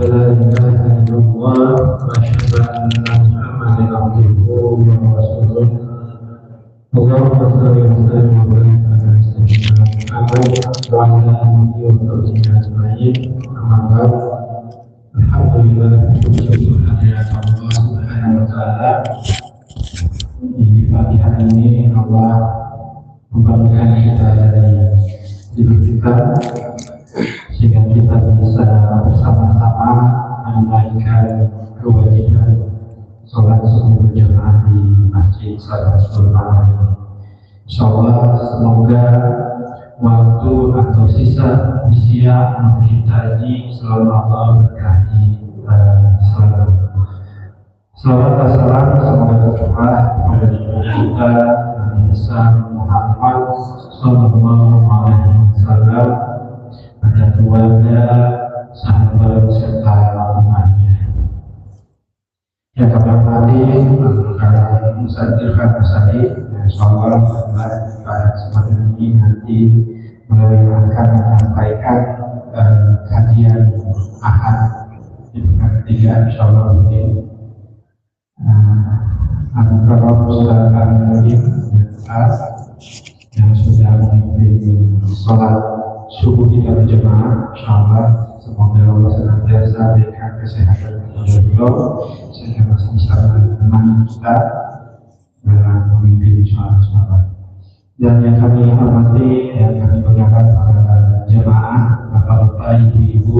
لا إله إلا الله وأشهد أن محمدا عبده ورسوله اللهم صل وسلم وبارك على سيدنا محمد وعلى آله وصحبه أجمعين أما بعد Alhamdulillah bersyukur kehadirat Allah Subhanahu wa Ta'ala. Di pagi hari ini Allah membangkitkan kita dari tidur kita sehingga kita bisa bersama-sama menunaikan kewajiban sholat subuh berjamaah di Masjid Salatul Malam. Insyaallah semoga waktu atau sisa usia yang kita haji selalu Allah berkahi selalu. Salawat dan salam semoga tercurah kepada kita Nabi besar Muhammad Sallallahu Alaihi Wasallam, pada keluarga, sahabat serta umatnya. Yang kami hormati para musadir insyaallah pada kesempatan ini nanti beliau akan menyampaikan kajian ahad di pekan ketiga insyaallah mungkin antara Ustaz Al-Mulim yang sudah memimpin sholat subuh kita berjamaah. Insyaallah semoga Allah senantiasa berikan kesehatan kepada beliau sehingga masih bisa menemani kita dalam memimpin sholat. Dan yang kami hormati, yang kami banggakan para jemaah, bapak-bapak, ibu-ibu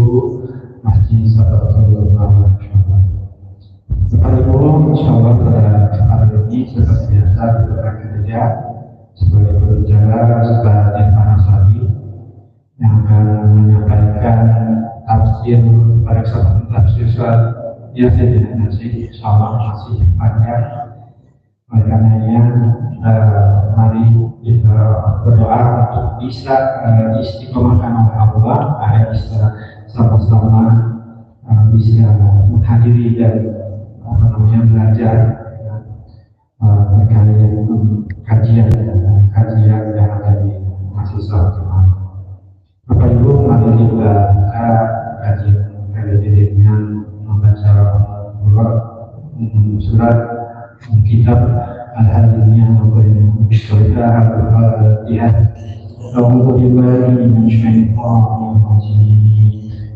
Masjid Salatul Malam. Bapak Ibu, insyaallah pada kesempatan ini seperti biasa di pekan ketiga sebagai berbicara Ustaz Irfan Asari yang akan menyampaikan tafsir pada kesempatan tafsir surat Yasin dan Nasih. Insyaallah masih panjang. Oleh karenanya mari kita berdoa untuk bisa istiqomahkan oleh Allah agar bisa sama-sama bisa menghadiri dan belajar terkait kajian yang ada di Masjid Salatul Malam. Bapak Ibu, mari kita kajian kali ini dengan membaca surat kitab Al-Hadiyah Al-Fatihah. A'udzu billahi minasy syaithanir rajim.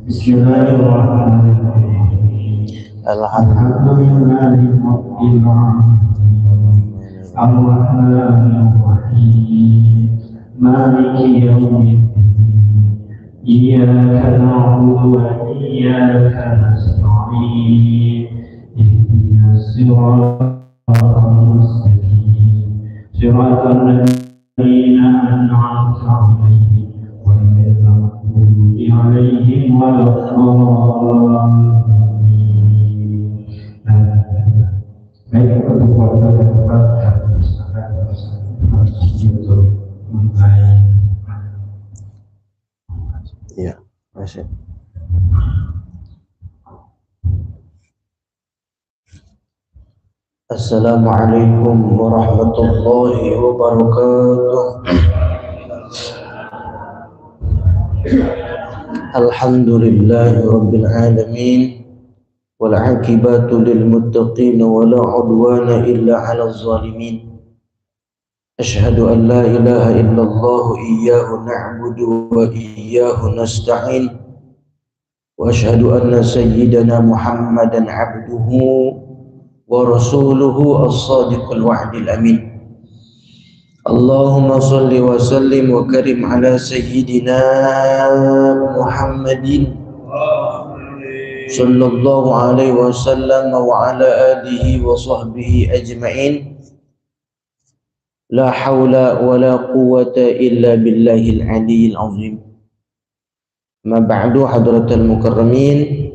Bismillahirrahmanirrahim. Alhamdulillahi rabbil alamin. Ar-Rahmanir Rahim. Maliki yaumiddin. Iyyaka na'budu wa iyyaka nasta'in. Ihdinas siratal mustaqim. Siratal ladzina an'amta 'alaihim ghairil maghdubi 'alaihim waladdallin. Baik, untuk waktu yang tepat kami silakan untuk memulai. Ya, masih. Assalamualaikum warahmatullahi wabarakatuh. Alhamdulillahi rabbil alamin. والعاقبة للمتقين ولا عدوان إلا على الظالمين أشهد أن لا إله إلا الله إياه نعبد وإياه نستعين وأشهد أن سيدنا محمدا عبده ورسوله الصادق الوعد الأمين اللهم صل وسلم وكرم على سيدنا محمد sallallahu alaihi wasallam wa ala alihi wa sahbihi ajma'in. La haula wa la quwwata illa billahil aliyyil azim. Ma ba'du, hadratal mukarramin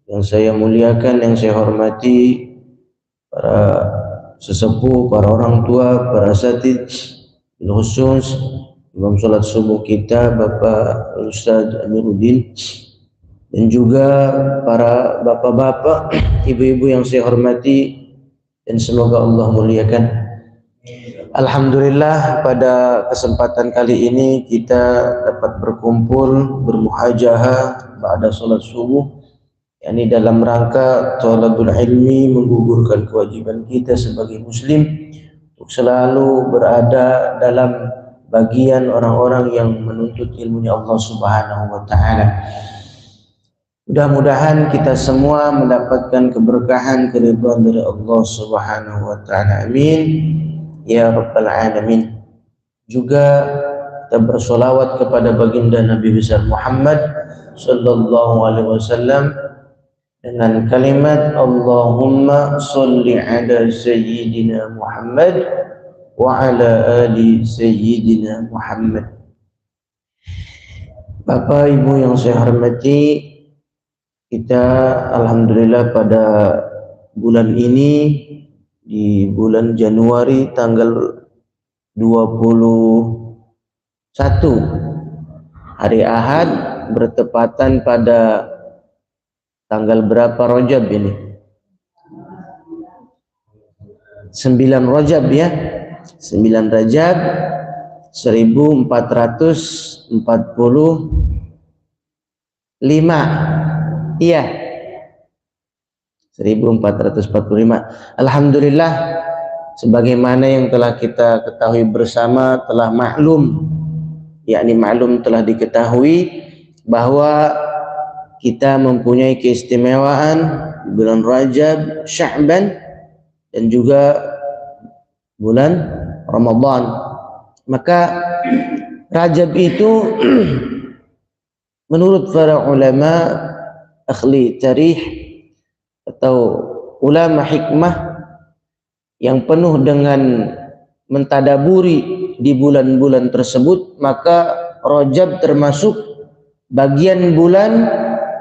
yang saya muliakan, yang saya hormati, para sesepuh, para orang tua, para asatidz, khusus imam salat subuh kita Bapak Ustaz Amiruddin, dan juga para bapak-bapak, ibu-ibu yang saya hormati dan semoga Allah muliakan. Alhamdulillah, pada kesempatan kali ini kita dapat berkumpul bermuhajahah pada salat subuh yakni dalam rangka thalabul ilmi, menggugurkan kewajiban kita sebagai muslim untuk selalu berada dalam bagian orang-orang yang menuntut ilmunya Allah Subhanahu wa taala. Mudah-mudahan kita semua mendapatkan keberkahan, keridhaan dari Allah Subhanahu wa taala. Amin ya rabbal alamin. Juga kita bersolawat kepada baginda Nabi besar Muhammad sallallahu alaihi wasallam dengan kalimat Allahumma sholli ala sayyidina Muhammad wa ala ali sayyidina Muhammad. Bapak Ibu yang saya hormati, kita alhamdulillah pada bulan ini, di bulan Januari tanggal 21 hari Ahad, bertepatan pada tanggal berapa Rajab ini? 9 Rajab ya, 9 Rajab 1445. Iya, 1445. Alhamdulillah, sebagaimana yang telah kita ketahui bersama, telah maklum, yakni maklum telah diketahui bahwa kita mempunyai keistimewaan bulan Rajab, Sya'ban, dan juga bulan Ramadan. Maka Rajab itu menurut para ulama ahli tarikh atau ulama hikmah yang penuh dengan mentadaburi di bulan-bulan tersebut, maka Rajab termasuk bagian bulan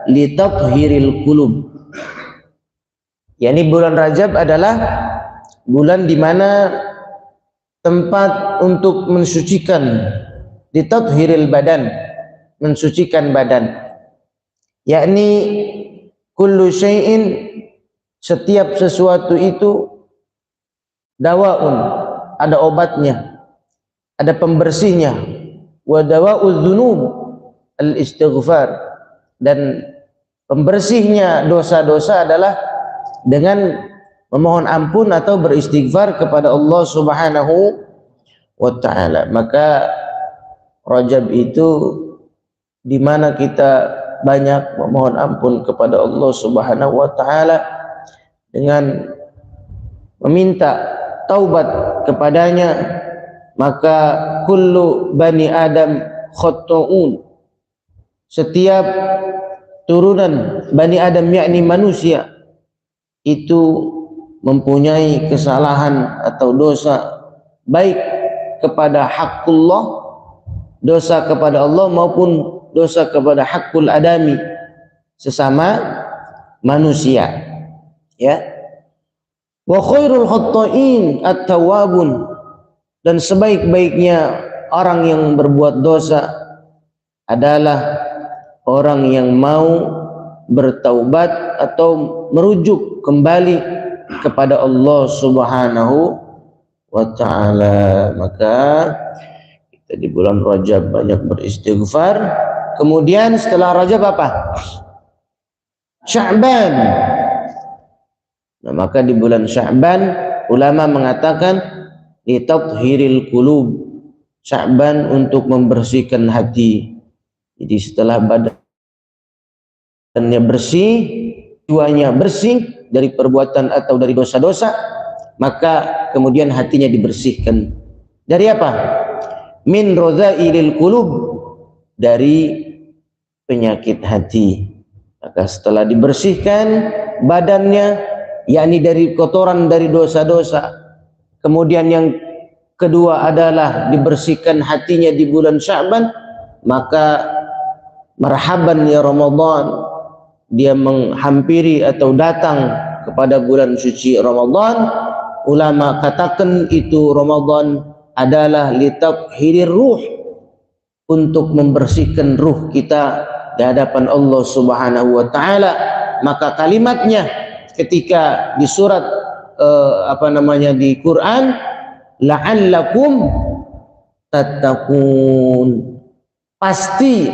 litathhiril qulub. yakni bulan Rajab adalah bulan di mana tempat untuk mensucikan, litathhiril badan, mensucikan badan, yakni kullu syai'in, setiap sesuatu itu dawaun, ada obatnya, ada pembersihnya, wa dawa'udz dzunub al-istighfar, dan pembersihnya dosa-dosa adalah dengan memohon ampun atau beristighfar kepada Allah Subhanahu wa taala. Maka Rajab itu di mana kita banyak memohon ampun kepada Allah Subhanahu wa taala dengan meminta taubat kepadanya. Maka kullu bani Adam khata'un, setiap turunan Bani Adam yakni manusia itu mempunyai kesalahan atau dosa, baik kepada haqqullah, dosa kepada Allah, maupun dosa kepada haqqul adami, sesama manusia, ya. Wa khairul khatta'in at-tawwabun, dan sebaik-baiknya orang yang berbuat dosa adalah orang yang mau bertaubat atau merujuk kembali kepada Allah Subhanahu wa taala. Maka kita di bulan Rajab banyak beristighfar. Kemudian setelah Rajab apa? Sya'ban. Nah, maka di bulan Sya'ban ulama mengatakan litathhiril qulub, Sya'ban untuk membersihkan hati. Jadi setelah badannya bersih, jiwanya bersih dari perbuatan atau dari dosa-dosa, maka kemudian hatinya dibersihkan. Dari apa? Min radzailil qulub, dari penyakit hati. Maka setelah dibersihkan badannya, yakni dari kotoran dari dosa-dosa, kemudian yang kedua adalah dibersihkan hatinya di bulan Sya'ban, maka marhaban ya Ramadan, dia menghampiri atau datang kepada bulan suci Ramadan. Ulama katakan itu Ramadan adalah litathhirir ruh, untuk membersihkan ruh kita di hadapan Allah Subhanahu wa taala. Maka kalimatnya ketika di surat di Quran, la'allakum tattaqun, pasti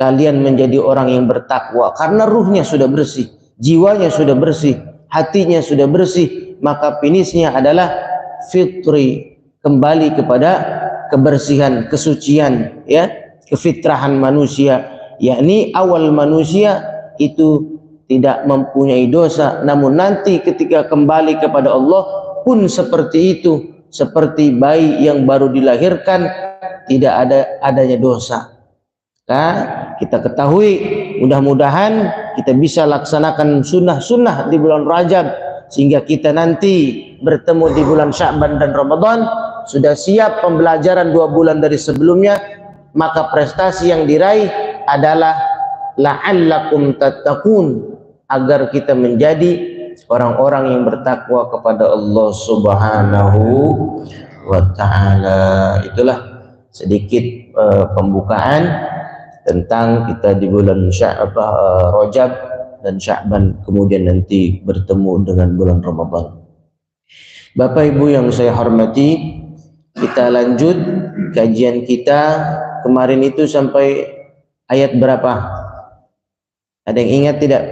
kalian menjadi orang yang bertakwa karena ruhnya sudah bersih, jiwanya sudah bersih, hatinya sudah bersih, maka finishnya adalah fitri, kembali kepada kebersihan, kesucian, ya, kefitrahan manusia, yakni awal manusia itu tidak mempunyai dosa, namun nanti ketika kembali kepada Allah pun seperti itu, seperti bayi yang baru dilahirkan, tidak adanya dosa. Nah, kita ketahui, mudah-mudahan kita bisa laksanakan sunnah-sunnah di bulan Rajab, sehingga kita nanti bertemu di bulan Sya'ban dan Ramadan sudah siap pembelajaran 2 bulan dari sebelumnya, maka prestasi yang diraih adalah la'allakum tattaqun, agar kita menjadi orang-orang yang bertakwa kepada Allah Subhanahu wa ta'ala. Itulah sedikit pembukaan tentang kita di bulan Rajab dan Sya'ban, kemudian nanti bertemu dengan bulan Ramadan. Bapak Ibu yang saya hormati, kita lanjut kajian kita. Kemarin itu sampai ayat berapa? Ada yang ingat tidak?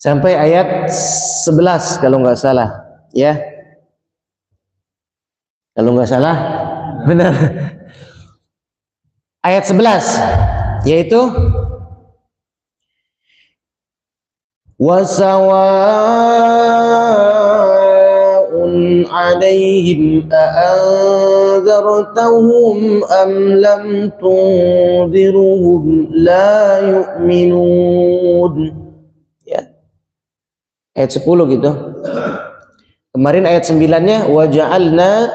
Sampai ayat 11 kalau nggak salah, ya. Kalau nggak salah, benar. Ayat 11 yaitu wasawa'un 'alaihim a'anzartahum am lam tunzirhum la yu'minun. Ya. Ayat 10 gitu. Kemarin ayat 9-nya waja'alna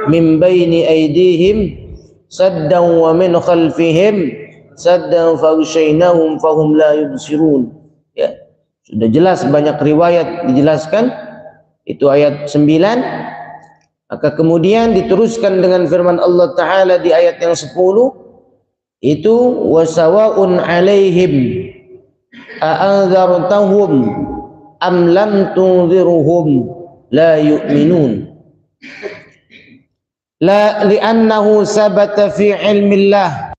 min baini aydihim saddan wa min khalfihim saddan faghshaynahum fahum la yubsirun. Ya, sudah jelas, banyak riwayat dijelaskan itu ayat 9. Maka kemudian diteruskan dengan firman Allah Ta'ala di ayat yang 10 itu wasawa'un 'alaihim a'anzartahum am lam tunzirhum la yu'minun. La li'annahu sabata fi ilmillah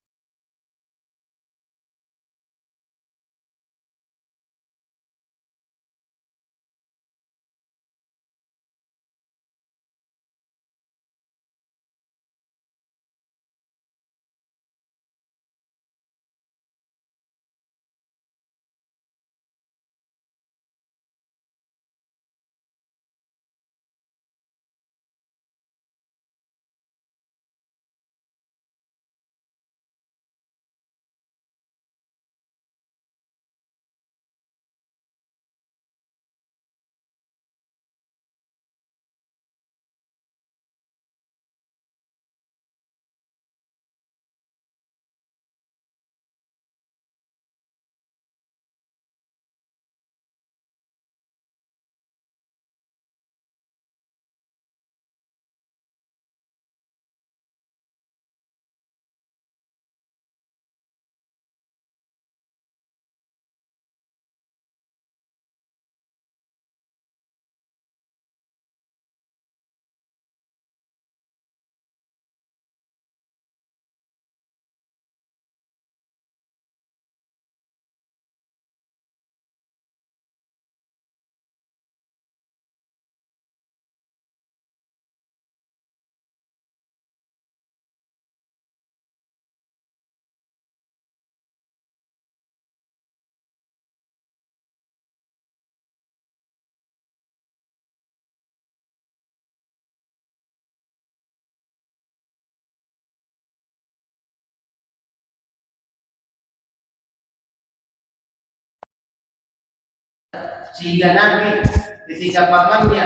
sehingga Nabi ketika pamannya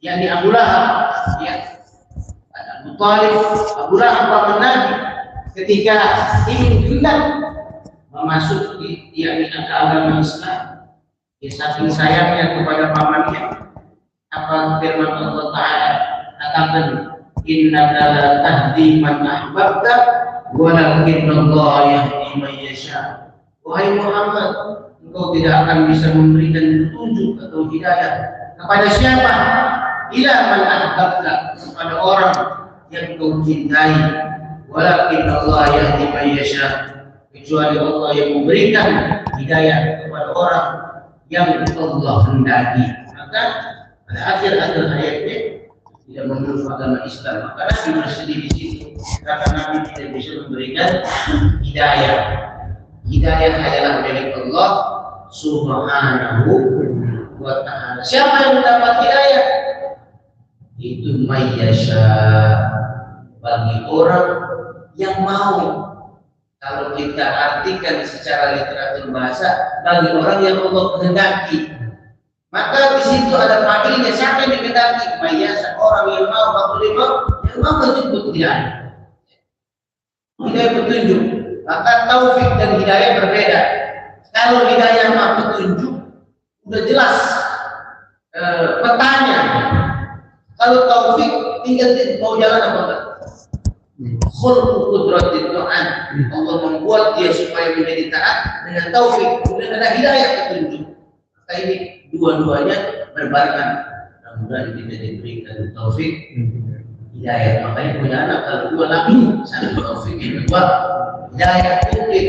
yang Abu Lahab, ya, Abu Talib, Abu Lahab paman Nabi, ketika ingin hendak memasuki yakni agama Islam, ya, saking sayangnya kepada pamannya, apa firman Allah Ta'ala katakan innaka la tahdi man ahbabta walakinnallaha yahdi man yasha. Wahai Muhammad, engkau tidak akan bisa memberikan petunjuk atau hidayah kepada siapa? Ila man ahbabta, kepada orang yang kau cintai. Walakin Allah yahdi man yasha, kecuali Allah yang memberikan hidayah kepada orang yang Allah hendaki. Maka pada akhir-akhir ayatnya tidak memeluk agama Islam, maka Nabi bersedih di situ karena Nabi tidak bisa memberikan hidayah. Hidayah adalah milik Allah Subhanahu wa ta'ala. Siapa yang mendapat hidayah? Itu mayyasha, bagi orang yang mau. Kalau kita artikan secara literatur bahasa, bagi orang yang Allah kehendaki. Maka di situ ada fa'ilnya, siapa yang dikehendaki? Mayyasha, orang yang mau, yang mau menjemput hidayah. Hidayah petunjuk. Maka taufik dan hidayah berbeda. Kalau hidayah mah petunjuk, udah jelas petanya. Kalau taufik tinggal mau jalan apa enggak? Khulqu qudratit Tuhan. Allah membuat dia supaya menjadi taat dengan taufik, kemudian ada hidayah petunjuk. Maka ini dua-duanya berbarengan. Mudah-mudahan kita diberikan taufik hidayah. Makanya punya anak kalau dua lagi satu taufik, yang kedua hidayah publik.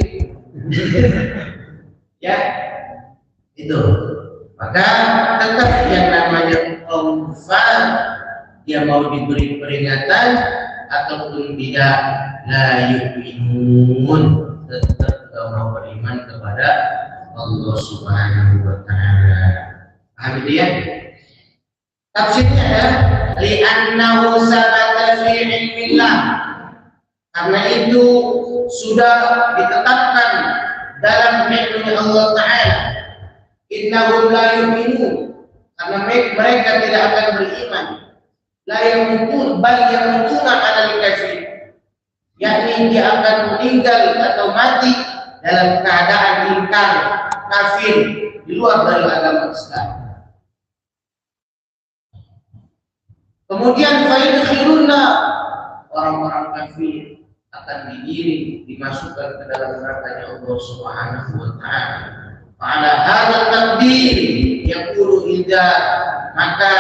Ya, itu. Maka tetap yang namanya konfan, dia mau diberi peringatan ataupun tidak, la yu'minun, tetap mau beriman kepada Allah Subhanahu wa ta'ala. Paham itu ya? Tafsirnya adalah li'annahu sabata fi ilmillah, karena itu sudah ditetapkan dalam ilmu Allah Ta'ala. Innahum la yu'minun, karena mereka tidak akan beriman. La yamutun bal yamutuna 'alal kafir, yakni dia akan meninggal atau mati dalam keadaan ingkar, kafir, di luar dari agama Islam. Kemudian fayudkhiluna, orang-orang kafir akan digiring, dimasukkan ke dalam neraka Allah Subhanahu wa ta'ala. Pada hadzal takdir yaqulu idza, maka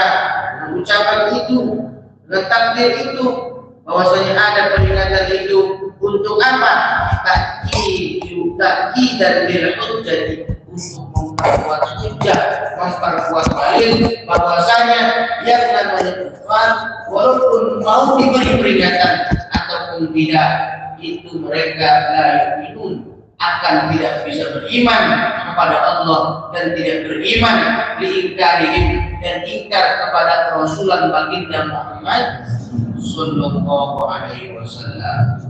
ucapan itu, takdir itu, bahwasanya ada peringatan itu untuk apa? Takidan bil hujjati, untuk memperkuat hujjah, memperkuat dalil bahwasanya yang namanya kufar walaupun mau diberi peringatan ataupun tidak, itu mereka la yu'minun, akan tidak bisa beriman kepada Allah dan tidak beriman diingkarihim, dan ingkar kepada Rasulullah baginda Muhammad sallallahu alaihi wasallam.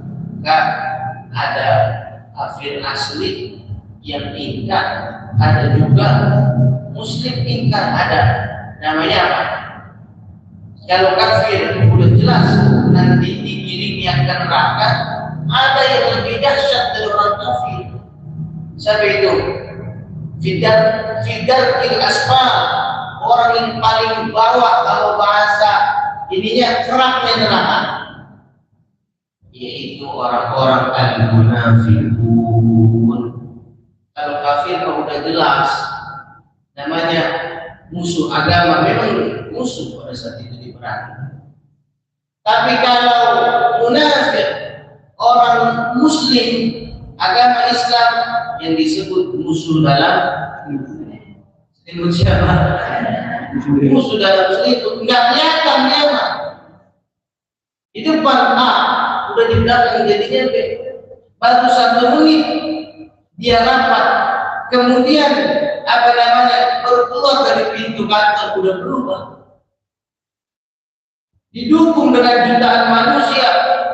Ada kafir asli yang ingkar, ada juga muslim ingkar, ada. Namanya apa? Kalau kafir udah jelas nanti digiringnya ke neraka, ada yang lebih dahsyat dari orang kafir. Siapa itu? Fidarkil asfal, orang yang paling bawah kalau bahasa ininya keraknya neraka, yaitu orang-orang al-munafiqun. Kalau kafir udah jelas namanya musuh agama, memang musuh pada saat itu diperangi. Tapi kalau munafik, orang muslim agama Islam, yang disebut musuh dalam siapa? Musuh dalam seliput, nggak kelihatan dia mah. Di depan udah di belakang jadinya baru 1 menit dia rapat, kemudian apa namanya baru keluar dari pintu kantor udah berubah. Didukung dengan jutaan manusia,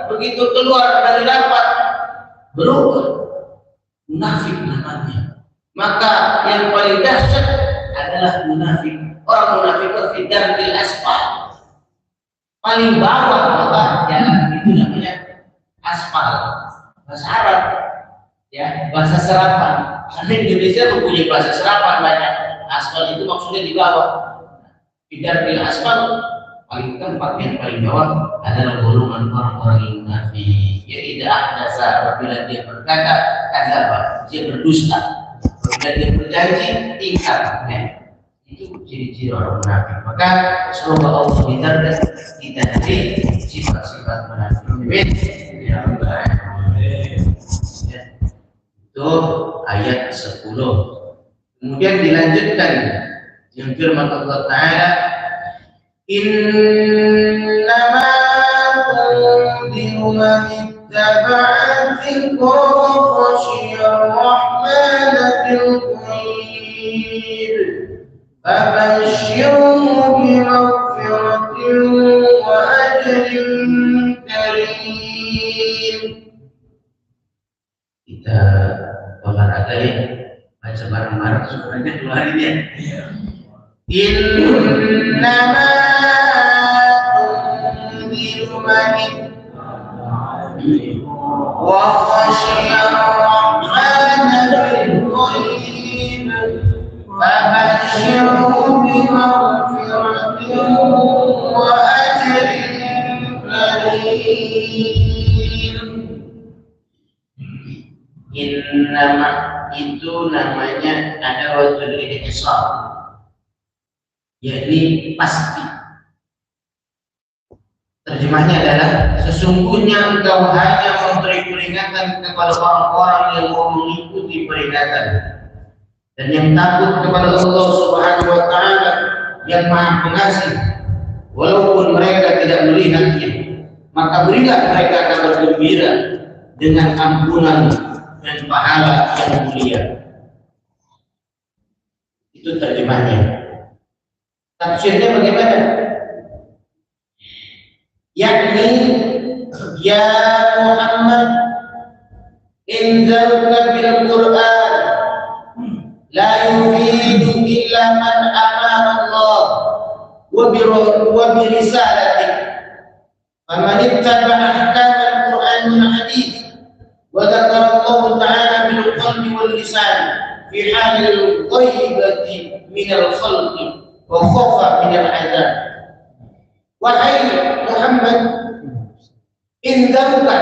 begitu keluar dari rapat berubah. Munafik namanya. Maka yang paling dahsyat adalah munafik. Orang munafik berfidaril asfal, paling bawah maka jalan itu namanya aspal. Bahasa Arab, ya, bahasa serapan. Karena Indonesia mempunyai bahasa serapan banyak. Aspal itu maksudnya di bawah. Fidaril asfal, paling tempat yang paling bawah adalah golongan orang-orang yang munafik. Ya tidak dasar apabila dia berkata kadzaba, dia berdusta. Apabila dia berjanji ingkar, ya. Itu ciri-ciri orang munafik. Maka semoga Allah hindarkan kita dari sifat-sifat munafik. Ya Allah. Ya. Itu ayat 10. Kemudian dilanjutkan yang firman Allah Ta'ala, innama tunziru man ittaba'a dzikra wa khashiya ar-rahmana bil ghaib fabashshirhu bi maghfiratin wa ajrin karim. Kita olahraga ya, baca bareng-bareng suaranya keluar ini ya. Innama tunziru man wa khashiya ar-rahmana bil ghaib fabashshirhu bi maghfiratin wa ajrin karim. Innama itu namanya ada wazn al-iqsar, yakni pasti. Terjemahnya adalah sesungguhnya engkau hanya memberi peringatan kepada orang-orang yang mau mengikuti peringatan dan yang takut kepada Allah Subhanahu wa Ta'ala yang Maha Pengasih, walaupun mereka tidak melihatnya, maka berilah mereka kabar gembira dengan ampunan dan pahala yang mulia. Itu terjemahnya. Tafsirnya bagaimana? Yakni, ya Muhammad, inzalka bil Qur'an la yufidu illa man amana Allah wa bi risalatih faman ittaba'a ahkam al-Qur'an wal hadith wa dzakara Allah Ta'ala bil qalbi wal lisan fi halil ghaibati min al-khalqi wa khafa min al-'adzab. Wahai Muhammad, inzaruka,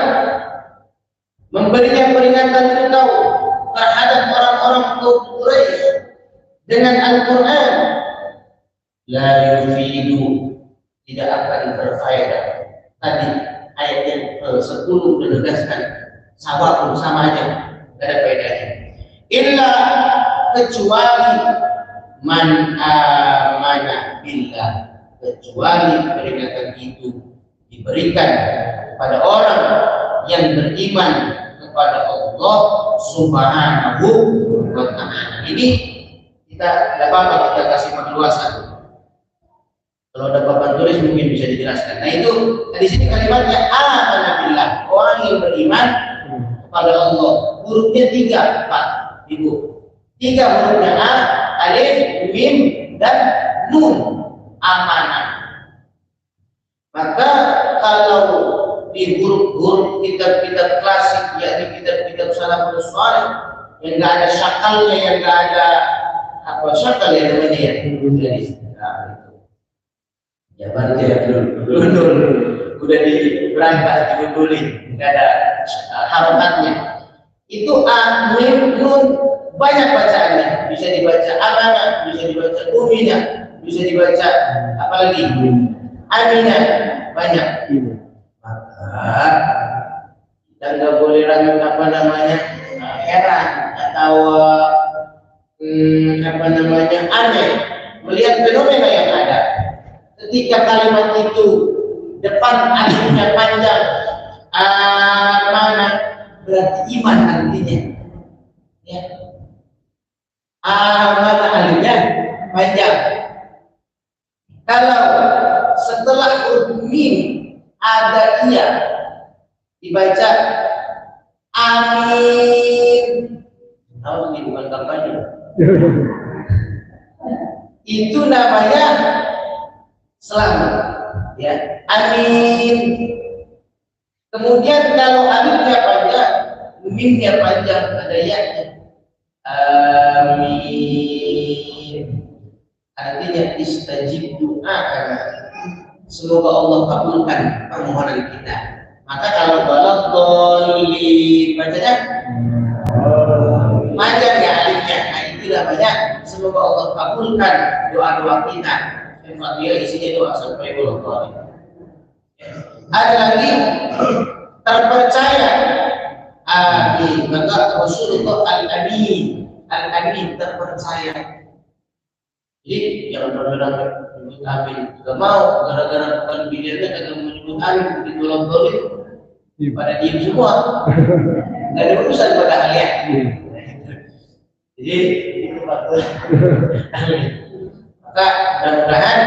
memberikan peringatan engkau terhadap orang-orang Quraisy dengan Al-Quran, la yufidu, tidak akan berfaedah. Tadi ayat yang 10 menegaskan sama pun sama aja, tidak ada faedahnya. Illa, kecuali man amana billah, kecuali peringatan itu diberikan kepada orang yang beriman kepada Allah Subhanahu wa Ta'ala. Ini kita tidak apa-apa kita kasih perluasan. Kalau ada papan tulis mungkin bisa dijelaskan. Nah itu di sini kalimatnya amana billah, orang yang beriman kepada Allah. Hurufnya 3, Pak, Ibu. 3 hurufnya A, alif, mim, dan nun. Amanah. Maka kalau di huruf-huruf kitab-kitab klasik, yakni kitab-kitab salafus saleh yang nggak ada syakalnya, yang nggak ada apa syakal ya namanya ya, jadi ya baru dia gundul, udah diberangkat digundulin, nggak ada harokatnya. Itu a, mim, nun, banyak bacaannya. Bisa dibaca amanah, bisa dibaca uminah, bisa dibaca apalagi aminah, banyak. Maka kita nggak boleh ragu apa namanya heran atau apa namanya aneh melihat fenomena yang ada ketika kalimat itu depan alifnya panjang amanah, berarti iman artinya ya. Amanah alifnya panjang. Kalau setelah huruf mim ada iya, dibaca amin. Tahu ini bukan kampanye. Itu namanya selamat, ya. Amin. Kemudian kalau alifnya panjang, mimnya panjang, ada ya-nya. Amin. Artinya istajib doa, semoga Allah kabulkan permohonan kita. Maka kalau balaghdallin bacanya panjang ya alifnya. Nah itu namanya semoga Allah kabulkan doa-doa kita. Al-Fatihah isinya doa sampai balaghdallin. Ada lagi terpercaya. Amin. Maka Rasulullah Al-Amin, Al-Amin terpercaya. Jadi yang benar-benar menyebut amin tidak mau gara-gara bukan biliarnya kagak menyebut amin di dalam dolim pada diem semua. Nggak ada urusan pada kalian. Jadi itu patut. Maka mudah-mudahan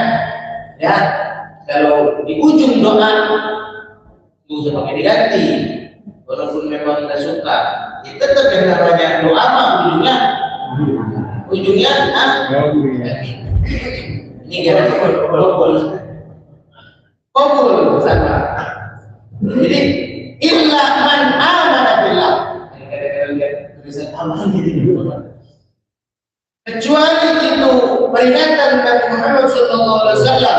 ya kalau di ujung doa itu usah pakai diganti. Walaupun memang tidak suka, ya tetap yang namanya doa mah ujungnya ini kita kumpul sama. Jadi illa man amana billah. Kecuali itu peringatan Nabi Muhammad SAW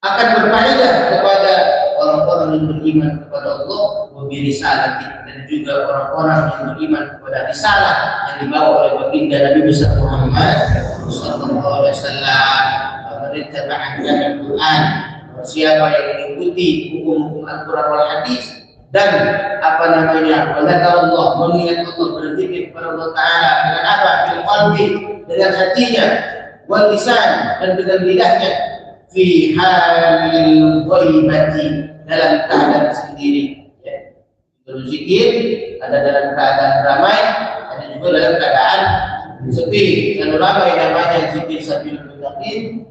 akan berfaedah kepada orang-orang yang beriman kepada Allah wabirisalati, dan juga orang-orang yang beriman kepada risalah yang dibawa oleh baginda Nabi besar Muhammad sallallahu alaihi wasallam. Mereka ba'ajan Al-Quran, siapa yang mengikuti hukum-hukum Al-Quran wal hadis dan Allah mengingat Allah, berzikir kepada Allah Ta'ala dengan apa? Bil qalbi, dengan hatinya, wal lisan, dan dengan lidahnya, fi halil ghaibati, dalam keadaan sendiri, ya. Berzikir ada dalam keadaan ramai, ada juga dalam keadaan sepi. Kalau ramai namanya zikir sambil muttaqin,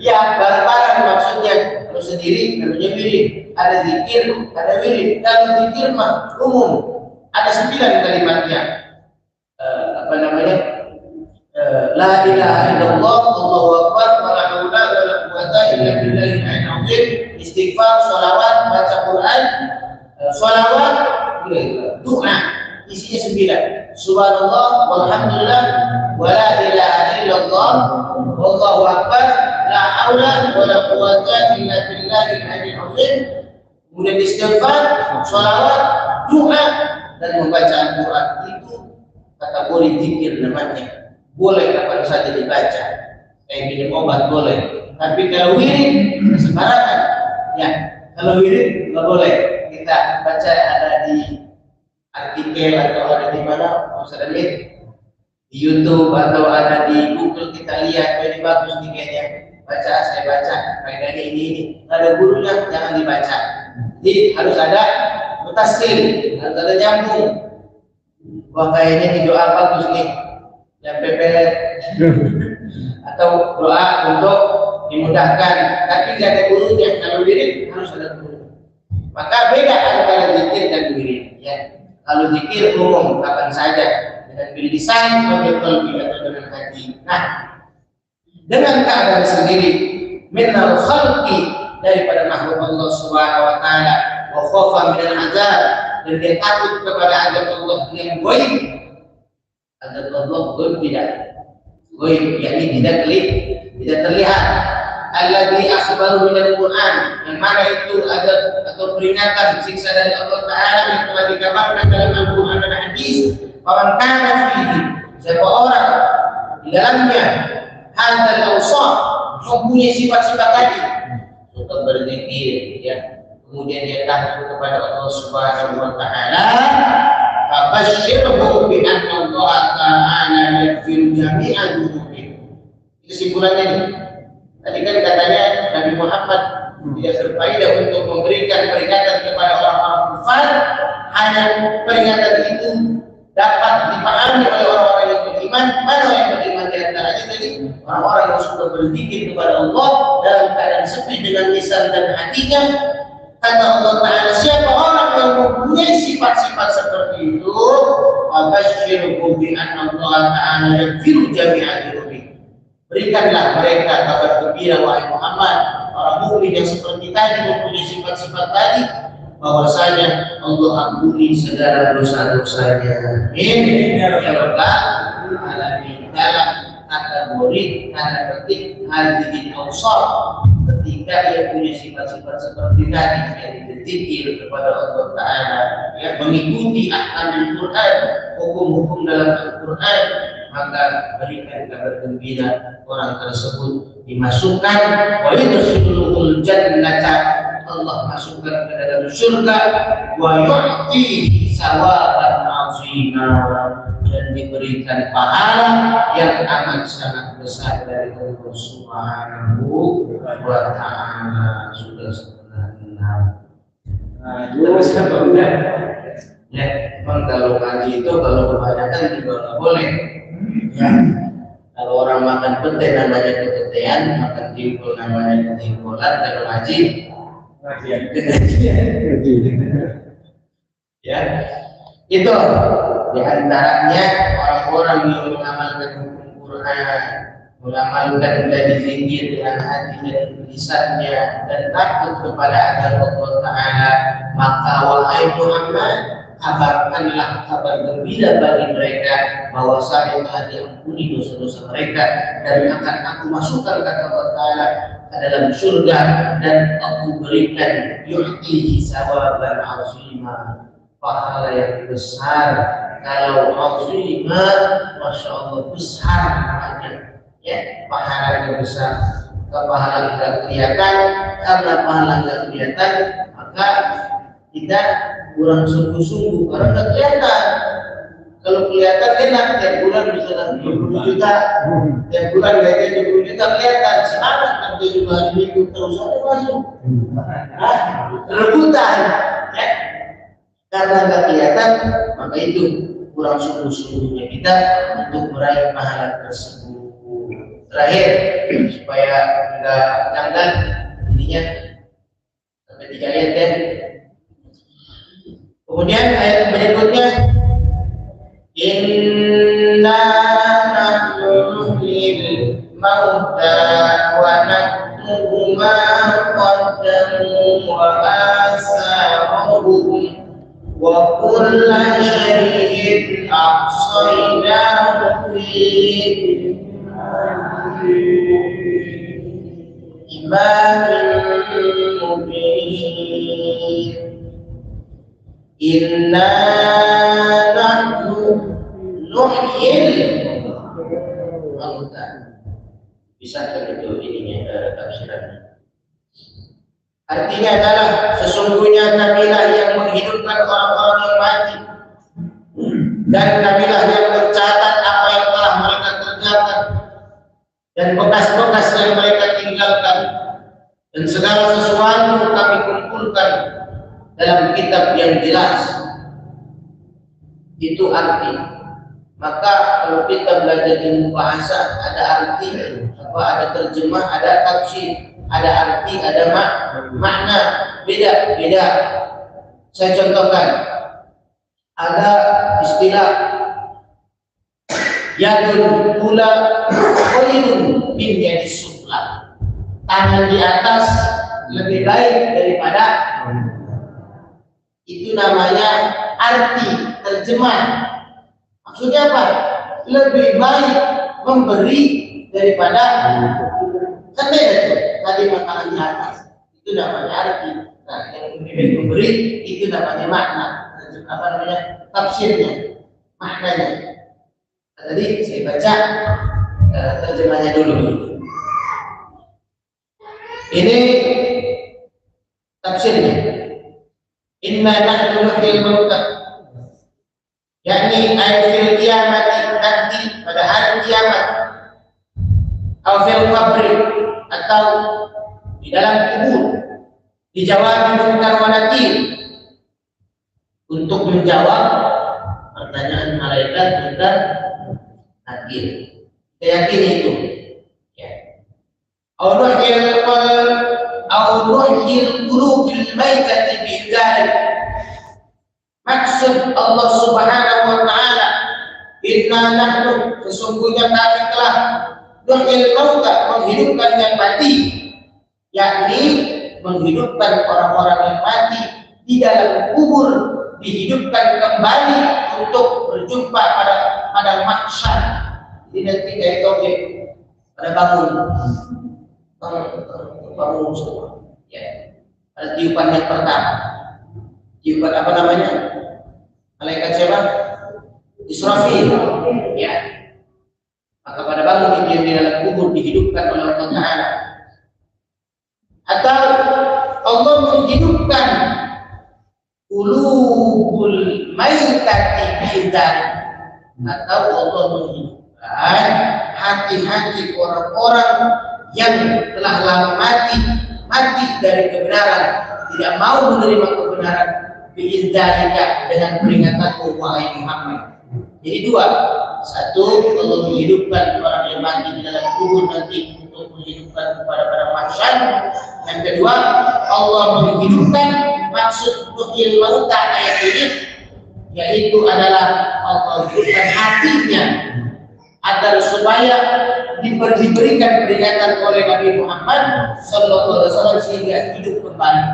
ya bareng-bareng maksudnya. Kalau sendiri namanya wirid, ada zikir, ada wirid. Kalau zikir mah umum, ada 9 kalimatnya. La ilaha illallah, Allahu akbar, wa la haula wa la quwwata illa billahil azim. Istighfar, sholawat, baca Quran, sholawat, doa, isinya 9. Subhanallah, walhamdulillah, wa la ilaha illallah, wallahu akbar, la haula wa la quwwata illa billahil azim. Kemudian istighfar, sholawat, doa, dan membaca Al-Quran. Itu kategori zikir namanya. Boleh kapan saja dibaca. Kayak minum obat boleh. Tapi kalau wirid sembarangan. Ya, kalau wirid nggak boleh. Kita baca ada di artikel atau ada di mana, misalnya di YouTube atau ada di Google, kita lihat ini bagus nih kayaknya. Baca, saya baca. Faedahnya ini. Ada gurunya jangan dibaca. Jadi harus ada mutasil, harus ada nyambung. Wah kayaknya ini doa bagus nih, yang pepelet atau doa untuk dimudahkan, tapi tidak ada gurunya. Kalau wirid harus ada guru. Maka beda antara zikir dan wirid. Ya, kalau zikir umum kapan saja dengan bilisan, dengan qalbi atau dengan hati. Nah, dengan keadaan sendiri, minal khalqi, daripada makhluk Allah Subhanahu wa taala, wa khafa minal azab, dan dia takut kepada azab Allah yang gaib. Azab Allah gaib tidak. Gaib yakni tidak terlihat. Alladzi akhbaru minal Quran, yang mana itu azab atau peringatan siksa dari Allah Taala yang telah dikabarkan dalam Al-Quran dan hadis. Orang kana fihi, siapa orang di dalamnya hadzal awsaf, mempunyai sifat-sifat tadi, untuk berzikir, ya, kemudian dia takut kepada Allah Subhanahu wa taala, fabashshirhu bi anna Allah ta'ala yaghfiru jami'a dzunubi. Kesimpulannya nih. Tadi kan katanya Nabi Muhammad tidak berfaedah untuk memberikan peringatan kepada orang-orang kafir, hanya peringatan itu dapat dipahami oleh orang-orang yang beriman. Mana yang beriman di antaranya tadi? Orang-orang yang sudah berzikir kepada Allah dalam keadaan sepi dengan lisan dan hatinya. Kata Allah Ta'ala, siapa orang yang mempunyai sifat-sifat seperti itu, fabashshirhum bi anna Allah Ta'ala yaghfiru jami'a dzunubi. Berikanlah mereka kabar gembira, wahai Muhammad, orang mukmin yang seperti tadi mempunyai sifat-sifat tadi, bahwasanya Allah ampuni segala dosa-dosanya. Amin ya rabbal alamin. Dalam kategori tanda petik hadirin awsaf, ketika ia punya sifat-sifat seperti tadi, yang berzikir kepada Allah Ta'ala, yang mengikuti ahkam Al-Quran, hukum-hukum dalam Al-Quran, maka berikan kabar gembira, orang tersebut dimasukkan wa yudkhilul jannata, Allah masukkan ke dalam surga, wa yu'ti sawaban 'azima, dan diberikan pahala yang amat sangat besar dari Allah Subhanahu wa ta'ala. Sudah setengah 6. Nah, terus apa udah? Ya, memang kalau ngaji itu kalau kebanyakan juga nggak boleh. Ya, kalau orang makan pete namanya kepetean, makan timbul namanya ketimbulan, kalau ngaji ya, itu diantaranya orang-orang yang mengamalkan hukum Quran, mengamalkan dan zikir dengan hati dan lisannya dan takut kepada Allah Taala, maka wahai Muhammad, kabarkanlah kabar gembira bagi mereka bahwa saya telah diampuni dosa-dosa mereka dan akan aku masukkan kata Allah Taala ke dalam surga dan aku berikan yu'tihi sawaban 'azima, pahala yang besar. Kalau 'azima, masya Allah besar namanya, ya, pahalanya besar. Kalau pahala tidak kelihatan, karena pahala tidak kelihatan, maka kita kurang sungguh-sungguh karena tidak kelihatan. Kalau kelihatan enak, tiap bulan bisa dapat 20 juta, tiap bulan gajinya 20 juta kelihatan, semangat nanti juga hari minggu terus ada masuk. Rebutan, ya. Karena tidak kelihatan, maka itu kurang sungguh-sungguhnya kita untuk meraih pahala tersebut. Terakhir, supaya tidak tanggal ininya sampai 3 ayat ya. Kemudian ayat berikutnya, inna nahnu nuhyil mauta wa naktubu ma qaddamu wa atharahum wa kulla shay'in ahsaynahu fi imamin mubin. Inna nahnu nuhyil mauta. Bisa begitu ininya tafsirannya. Artinya adalah sesungguhnya kamilah yang menghidupkan orang-orang yang mati, dan kamilah yang mencatat apa yang telah mereka kerjakan dan bekas-bekas yang mereka tinggalkan, dan segala sesuatu kami kumpulkan dalam kitab yang jelas. Itu arti. Maka kalau kita belajar ilmu bahasa, ada arti, ada terjemah, ada tafsir, ada arti, ada makna, beda-beda. Saya contohkan, ada istilah yadul ula khairun min yadis sufla, tangan di atas lebih baik daripada. Itu namanya arti, terjemah. Maksudnya apa? Lebih baik memberi daripada kan beda tuh tadi makanan di atas. Itu namanya arti. Nah, yang memberi itu namanya makna. Apa namanya? Tafsirnya, maknanya. Tadi saya baca terjemahnya dulu. Ini tafsirnya. Inna nahnu nuhyil mauta, yakni ay fil qiyamati, nanti pada hari kiamat, atau fil qabri, atau di dalam kubur, dijawab munkar wa nakir, untuk menjawab pertanyaan malaikat munkar nakir. Kita yakini itu, ya. Allah nuhyil qulubil maitati bidzalik. Maksud Allah Subhanahu wa taala, inna nahnu, sesungguhnya kami telah nuhyil mauta, menghidupkan yang mati, yakni menghidupkan orang-orang yang mati di dalam kubur, dihidupkan kembali untuk berjumpa pada mahsyar. Jadi nanti kayak tauhid pada bangun semua, ya. Ada tiupan yang pertama, tiupan apa namanya? Malaikat siapa? Israfil, ya. Maka pada bangun itu yang di dalam kubur dihidupkan oleh Allah Taala. Atau Allah menghidupkan qulubul maitati bidzan, atau Allah menghidupkan hati-hati orang-orang yang telah lama mati dari kebenaran, tidak mau menerima kebenaran, biidzalika, dengan peringatanmu wahai Muhammad. Jadi dua, satu, Allah menghidupkan orang yang mati di dalam kubur nanti untuk menghidupkan kepada pada mahsyar. Yang kedua, Allah menghidupkan maksud muhyil mauta ayat ini, yaitu adalah Allah menghidupkan hatinya agar supaya diberikan peringatan oleh Nabi Muhammad Sallallahu Alaihi Wasallam sehingga hidup kembali.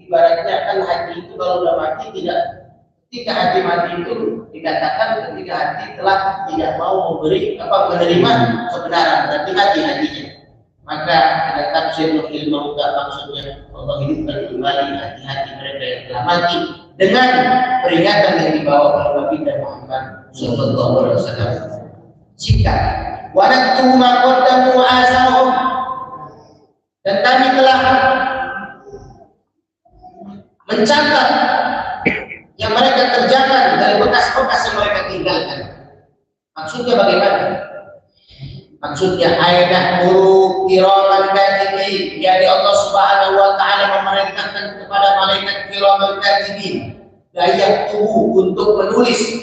Ibaratnya kan hati itu kalau sudah mati tidak, ketika hati mati itu dikatakan ketika hati telah tidak mau menerima kebenaran, berarti hati-hatinya. Maka ada tafsir muhyil mauta, maksudnya Allah hidupkan kembali hati-hati mereka yang telah mati dengan peringatan yang dibawa oleh Nabi Muhammad Sallallahu Alaihi Wasallam. Jika wanaktu ma qaddamu asahum, dan kami telah mencatat yang mereka kerjakan dari bekas-bekas yang mereka tinggalkan. Maksudnya bagaimana? Maksudnya ayat huruf kiraman katibin, jadi Allah Subhanahu wa taala memerintahkan kepada malaikat kiraman katibin daya tubuh untuk menulis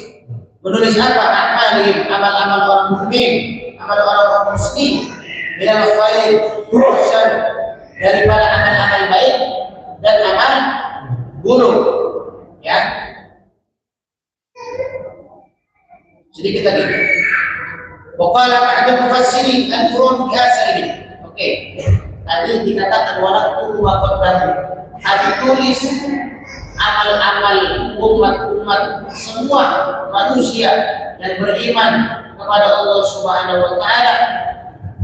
apa? Amal-amal orang mukmin, amal orang muslim, minal khair wal daripada amal-amal baik dan amal buruk, ya. Sedikit lagi. Waqala ba'du mufassirin al-furud bi'asal ini. Oke. Tadi dikatakan walaqtu wa qaddamu. Tadi tulis amal-amal umat semua manusia yang beriman kepada Allah Subhanahu wa taala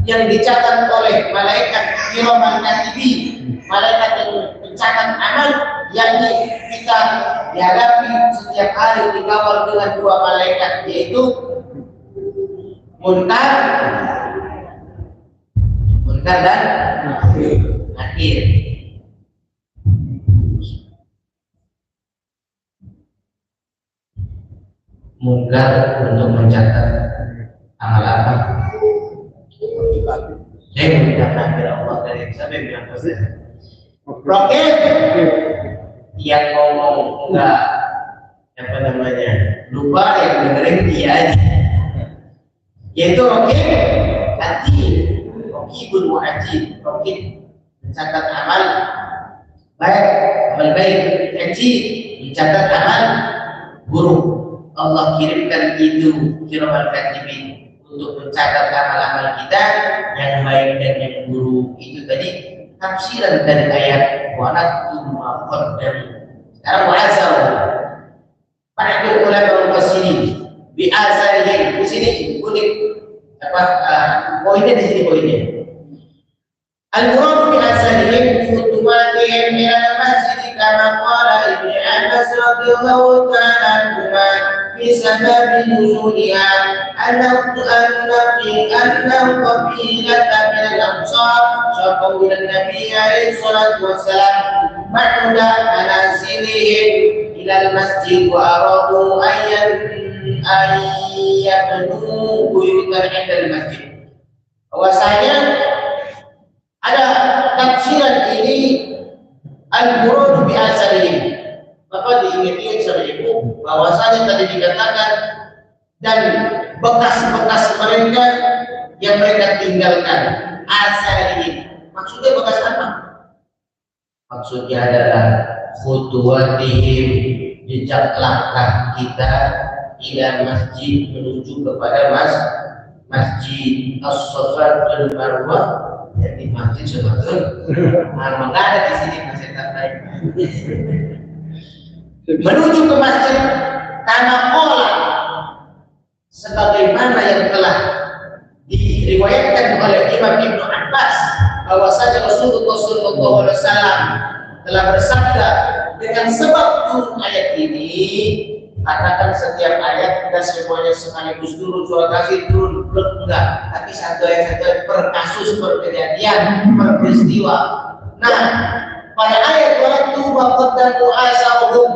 yang dicatat oleh malaikat kiraman katibin, malaikat yang mencatat amal yang kita dihadapi setiap hari dikawal dengan dua malaikat, yaitu munkar dan nakir. Munkar untuk mencatat amal apa? Saya tidak nakir Allah dari sampai bilang roket yang ngomong enggak apa namanya lupa, yang dengerin dia aja, yaitu roket rokibun mu'ajib, roket mencatat amal baik, katib mencatat amal buruk. Allah kirimkan itu kiraman katibin untuk mencatat amal-amal kita yang baik dan yang buruk. Itu tadi tafsiran dari ayat wanaktu ma qaddamu. Sekarang wa'azau ba'du ulama mufassirin bi azalihim. Di sini kulit poinnya di sini poinnya. Al-murad bi azalihim futumatihim ila al-masjid kama qala Ibnu Abbas radhiyallahu ta'ala anhuma fi sabab nuzulha anna qabilata min al-ansar syaqaw ila an-nabi alaihi salatu wassalam ma'uda manazilihim ila al-masjid wa aradu ayyabnu buyutan inda al-masjid. Bahwasanya ada tafsiran ini al-murad bi azalihim. Maka diingat-ingat sama ibu bahwasanya tadi dikatakan dan bekas-bekas mereka yang mereka tinggalkan, azalihim. Maksudnya bekas apa? Maksudnya adalah khutuwatihim, jejak langkah kita ila masjid, menuju kepada masjid as-Safa wal Marwah. Jadi masjid sebetulnya nggak ada di sini masjid lain. Menuju ke masjid tanah olah sebagaimana yang telah diriwayatkan oleh Imam Ibnu Abbas bahwasanya Rasulullah Sallallahu Alaihi Wasallam telah bersabda, dengan sebab turun ayat ini, katakan setiap ayat kita semuanya sekaligus turun, surah kasih turun, enggak, tapi satu ayat per kasus, per kejadian, per peristiwa. Nah, pada ayat waktu dan muhasabahum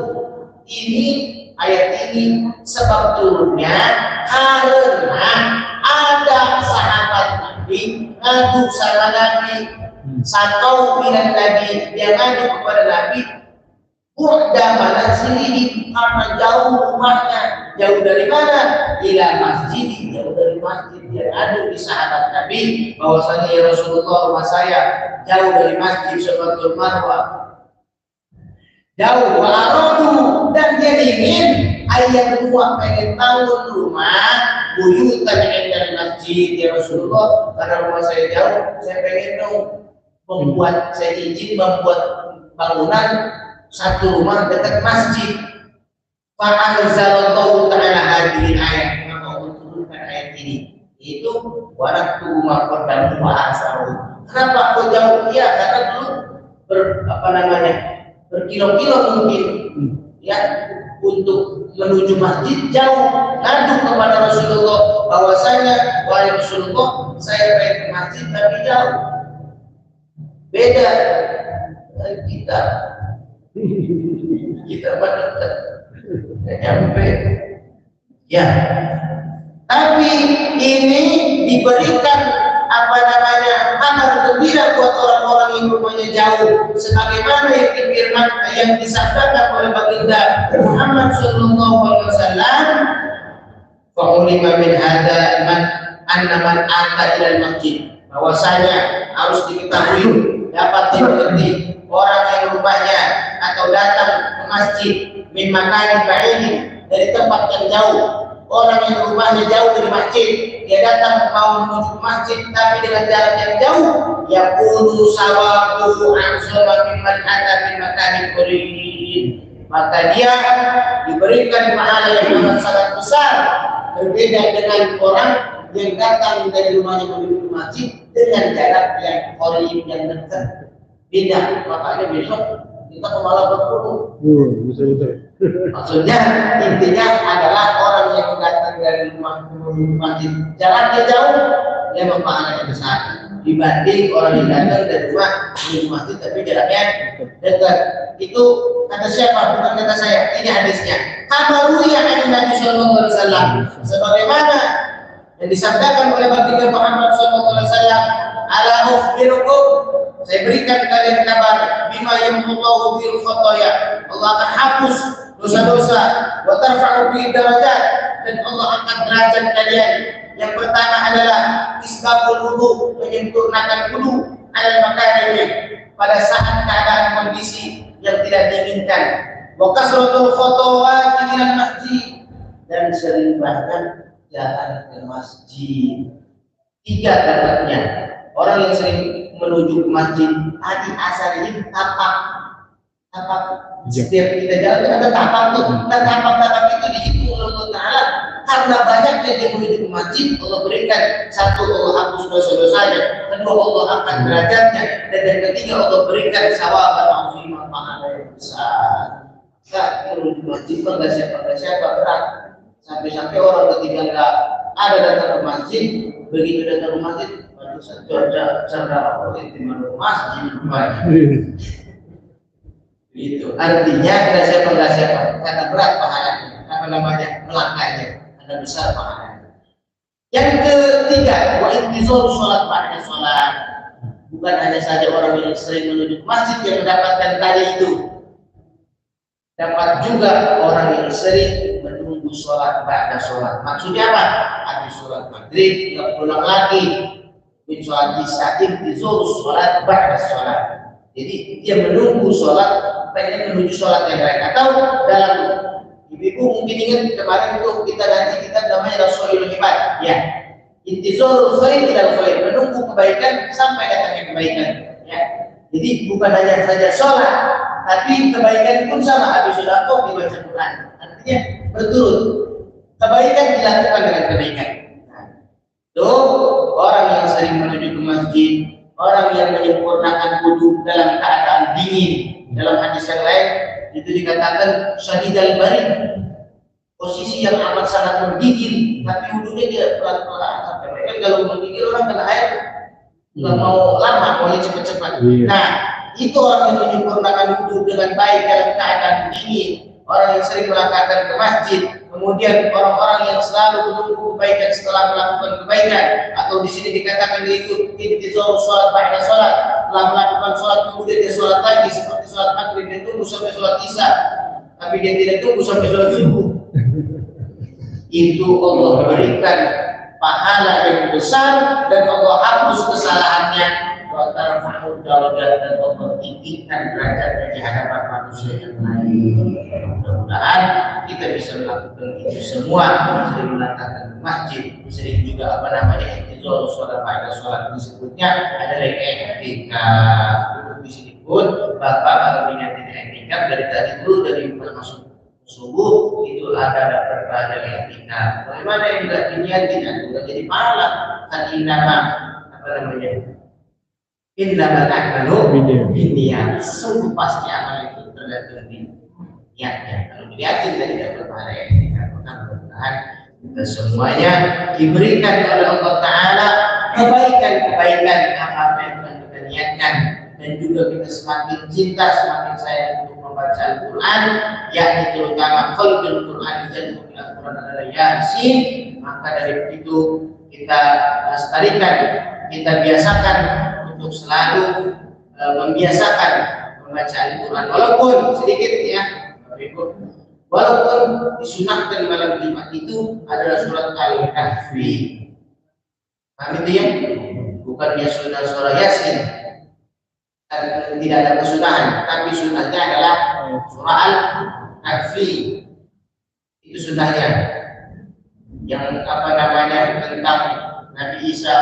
ini, ayat ini sebab turunnya karena ada sahabat Nabi ngadu sama Nabi, satu minat Nabi, dia ngadu kepada Nabi, bu'da manazilihi, karena jauh rumahnya. Jauh dari mana? Ila masjid, jauh dari masjid. Dia ngadu di sahabat Nabi bahwasanya ya Rasulullah, rumah saya jauh dari masjid Safatul Marwah, jauh. Wa aradu, dan dia ingin ayat dua, pengen bangun rumah buyutan dari masjid ya Rasulullah, karena rumah saya jauh, saya pengen dong membuat, saya izin membuat bangunan satu rumah dekat masjid. Fa'anzalallahu ta'ala hadhihi ayat, maka Allah turunkan ayat ini, itu waktu dan bahasa. Kenapa kau jauh? Ya karena dulu berkilo-kilo mungkin ya untuk menuju masjid jauh, ngadu kepada Rasulullah bahwasanya wahai Rasulullah, saya pengen ke masjid tapi jauh. Beda dari kita mendekat nyampe ya, tapi ini diberikan kabar gembira buat orang-orang yang rumahnya jauh, sebagaimana yang difirman yang disabdakan oleh baginda Muhammad sallallahu alaihi wasallam, fa'ulima min hadza anna man ata ila masjid, bahwasanya harus diketahui, dapat dimengerti orang yang rumahnya atau datang ke masjid min makanin ba'idin, dari tempat yang jauh. Orang yang rumahnya jauh dari masjid, dia datang mau menuju masjid tapi dengan jalan yang jauh, yakunu sawabu ansaba mimman ata min makanin qarib, maka dia diberikan pahala yang sangat besar, berbeda dengan orang yang datang dari rumahnya menuju masjid dengan jarak yang qarib, yang dekat. Beda, makanya besok kita malah berkumpul. Maksudnya intinya adalah orang yang datang dari rumah masjid jaraknya jauh, dia pahalanya besar dibanding orang yang datang dari rumah menuju masjid tapi jaraknya dekat. Itu kata siapa? Bukan kata saya. Ini hadisnya. Kabaruya dari Nabi Sallallahu Alaihi Wasallam, sebagaimana yang disabdakan oleh baginda Muhammad Sallallahu Alaihi Wasallam, ala ukhbirukum, saya berikan kalian kabar, bima yamhullahu bil khataya, Allah akan hapus dosa-dosa, wa tarfa'u bi darajat, dan Allah angkat derajat kalian. Yang pertama adalah isbabul wudu, menyempurnakan wudu alal makannya pada saat keadaan kondisi yang tidak diinginkan, wa kasratul khatawati ilal masjid, dan sering banyak jalan ke masjid. Tiga dapatnya. Orang yang sering menuju ke masjid, tadi asalnya tapak. Setiap kita jalan ada tapak tuh. Dan tapak itu dihitung oleh Allah Ta'ala. Karena banyaknya dia menuju ke masjid, Allah berikan, satu, Allah hapus dosa-dosanya, kedua, Allah angkat derajatnya, dan yang ketiga, Allah berikan sawaban azimah, pahala yang besar. Enggak menuju masjid, enggak siapa berat. Sampai-sampai orang ketika enggak ada datang ke masjid, begitu datang ke masjid, saudara di mana masjid itu artinya enggak siapa karena berat pahalanya, apa namanya, melangkahnya, karena besar pahalanya. Yang ketiga, wa intizar sholat pada sholat. Bukan hanya saja orang yang sering menuju ke masjid yang mendapatkan tadi itu, dapat juga orang yang sering menunggu sholat pada sholat. Maksudnya apa? Habis sholat maghrib nggak pulang lagi, sholat isya, intizar sholat pada sholat. Jadi dia menunggu sholat, pengen menuju sholat yang lain. Atau dalam ibu mungkin ingat kemarin itu kita ganti kita namanya Rasulul Hibad. Ya, intizarul khair ilal khair, menunggu kebaikan sampai datangnya kebaikan. Ya, jadi bukan hanya saja sholat, tapi kebaikan pun sama. Habis sholat kok dibaca Quran. Artinya berturut kebaikan dilakukan dengan kebaikan. Tuh orang yang sering menuju ke masjid, orang yang menyempurnakan wudu dalam keadaan dingin. Dalam hadis yang lain itu dikatakan syadidal barid, posisi yang amat sangat menggigil, tapi wudunya dia pelan-pelan sampai mereka kalau menggigil orang kena air nggak mau lama, maunya cepat-cepat. Nah Itu orang yang menyempurnakan wudhu dengan baik dalam keadaan dingin, orang yang sering melangkahkan ke masjid, kemudian orang-orang yang selalu menunggu kebaikan setelah melakukan kebaikan, atau di sini dikatakan itu intizar sholat ba'da sholat, setelah melakukan sholat kemudian dia sholat lagi seperti sholat maghrib, dia tunggu sampai sholat isya, tapi dia tidak tunggu sampai sholat subuh. Itu Allah berikan pahala yang besar dan Allah hapus kesalahannya. Wa tarfa'u darajat, dan Allah tinggikan derajatnya di hadapan manusia yang lain. Mudah-mudahan kita bisa melakukan itu semua, sering melangkahkan ke masjid, sering juga intizar sholat ba'da sholat, disebutnya adalah i'tikaf. Di sini pun Bapak kalau menyampaikan i'tikaf dari tadi itu dari masuk subuh itu ada berbagai i'tikaf. Bagaimana yang tidak diniatin juga jadi pahala. Innama na'malu binniyat. Sungguh pasti amal itu tergantung di niatnya. Kalau dilihatin dan tidak berpahala i'tikaf, maka mudah-mudahan kita semuanya diberikan oleh Allah Ta'ala kebaikan-kebaikan apa yang telah kita niatkan, dan juga kita semakin cinta, semakin sayang untuk membaca Al-Quran, yakni terutama qalbul Quran, dan Al-Quran adalah Yasin. Maka dari itu kita lestarikan, kita biasakan untuk selalu membiasakan membaca Al-Quran, walaupun sedikit ya, walaupun disunahkan malam Jumat itu adalah surat Al-Kahfi. Paham itu ya? Bukannya surah Yasin, tidak ada kesunahan, tapi sunahnya adalah surah Al-Kahfi. Itu sunahnya, yang tentang Nabi Isa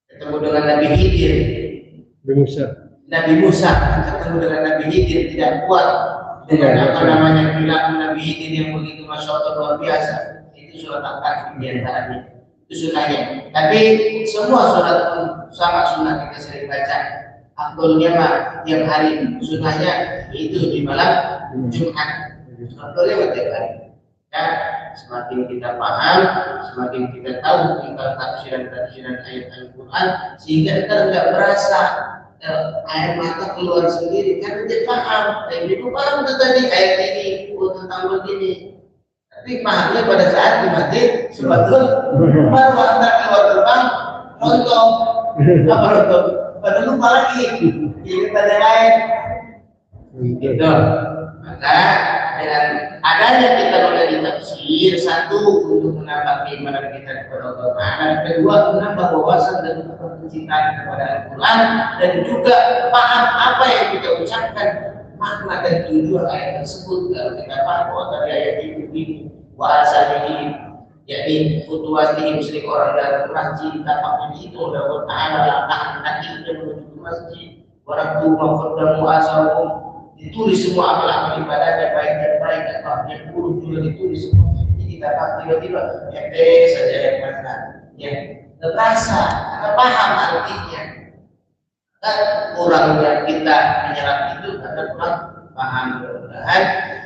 ketemu dengan Nabi Khidir, Nabi Musa ketemu dengan Nabi Khidir, tidak kuat dengan perilaku Nabi Khidir yang begitu masya Allah luar biasa. Itu surat Al-Kahfi diantaranya, itu sunahnya. Tapi semua surat pun sama sunah, kita sering baca. Afdolnya mah tiap hari, sunahnya itu di malam Jumat. Afdolnya tiap hari. Ya, semakin kita paham, semakin kita tahu tentang tafsiran ayat Al-Quran, sehingga kita tidak berasa air mata keluar sendiri, karena dia paham. Ibu paham tadi ayat ini, tentang begini. Tapi pahamnya pada saat di masjid, sebetulnya baru antar keluar gerbang, nonton, apa nonton? Pada lupa lagi, ini pada lain. Gitu. Maka dengan adanya kita menjadi tafsir, satu untuk menambah keimanan kita kepada Allah Ta'ala, kedua menambah wawasan dan kecintaan kepada Al-Quran, dan juga paham apa yang kita ucapkan, makna dan tujuan ayat tersebut. Kalau kita paham bahwa dari ayat ini bahasa ini, yakni futuwatihim, sering orang dalam masjid tampaknya itu oleh Allah Ta'ala, langkah kaki kita menuju ke masjid, orang tua qaddamu asawum, ditulis semua amal-amal ibadahnya, baik dan baik atau yang buruk juga ditulis semua. Jadi kita tiba-tiba saja yang mana yang terasa, karena paham artinya. Dan kurangnya kita menyerap itu karena kurang paham. Mudah-mudahan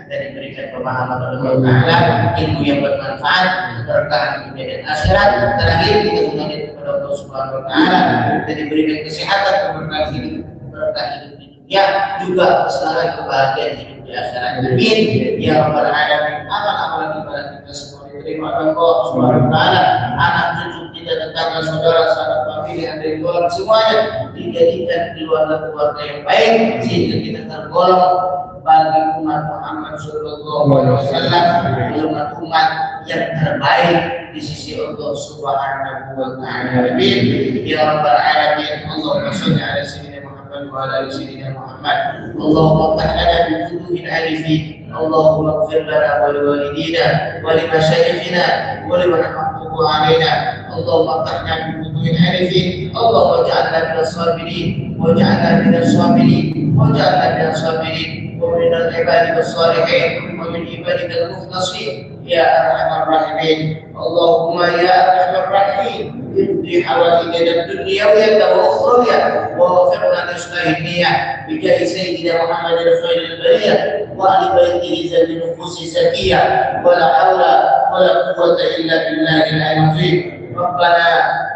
dari berikan pemahaman oleh Allah Ta'ala, ilmu yang bermanfaat, berkah dunia dan akhirat. Terakhir kita mengalir kepada Allah Subhanahu Wa Ta'ala, dan diberikan kesehatan, berkah hidup di dunia, juga kesenangan kebahagiaan hidup di akhirat. Amin ya rabbal alamin. Amal-amal ibadah kita semua diterima oleh Allah Subhanahu Wa Ta'ala. Anak cucu kita, tetangga, saudara, sahabat, famili, ada di luar, semuanya dijadikan keluarga yang baik, sehingga kita tergolong bagi umat Muhammad Sallallahu Alaihi Wasallam, umat yang terbaik di sisi Allah Subhanahu Wa Ta'ala. Amin ya rabbal alamin. Allahumma shalli ala sayyidina Muhammad wa ala ali sayyidina Muhammad. Allahumma tahana bi futuhil arifin. Allahumma ighfir lana wa liwalidina wa limashayikhina wa liman haqqahu alaina. Allahumma tahana bi futuhil arifin. Allahumma ja'alna minas sabirin waj'alna minas sabirin waj'alna minas sabirin ومن العباد الصالحين ومن عبادك المخلصين يا ارحم الراحمين. اللهم يا ارحم الراحمين اقضي حوائجنا الدنيويه والاخرويه ووفقنا لاصلاح النيه بجاه سيدنا محمد خير البريه وآل بيته ذوي النفوس الزكيه ولا حول ولا قوه الا بالله العلي العظيم. ربنا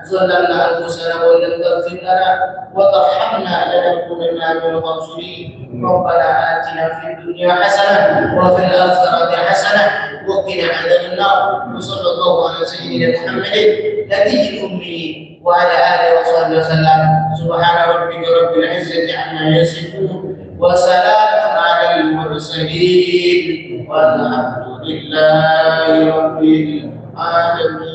ظلمنا انفسنا وان لم تغفر لنا وترحمنا لنكونن من الخاسرين. ربنا آتنا في الدنيا حسنة وفي الآخرة حسنة وقنا عذاب النار. وصلى الله على سيدنا محمد نبي الأمي وعلى آله وصحبه وسلم. سبحان ربك رب العزة عما يصفون وسلام على المرسلين والحمد لله رب العالمين.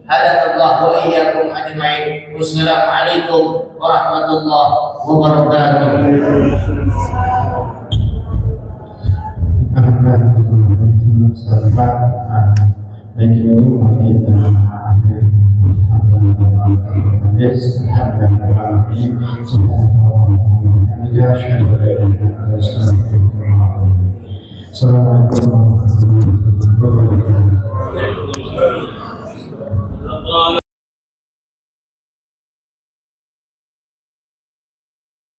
هدانا الله وإياكم أجمعين. والسلام عليكم ورحمة الله وبركاته. Assalamualaikum warahmatullahi wabarakatuh.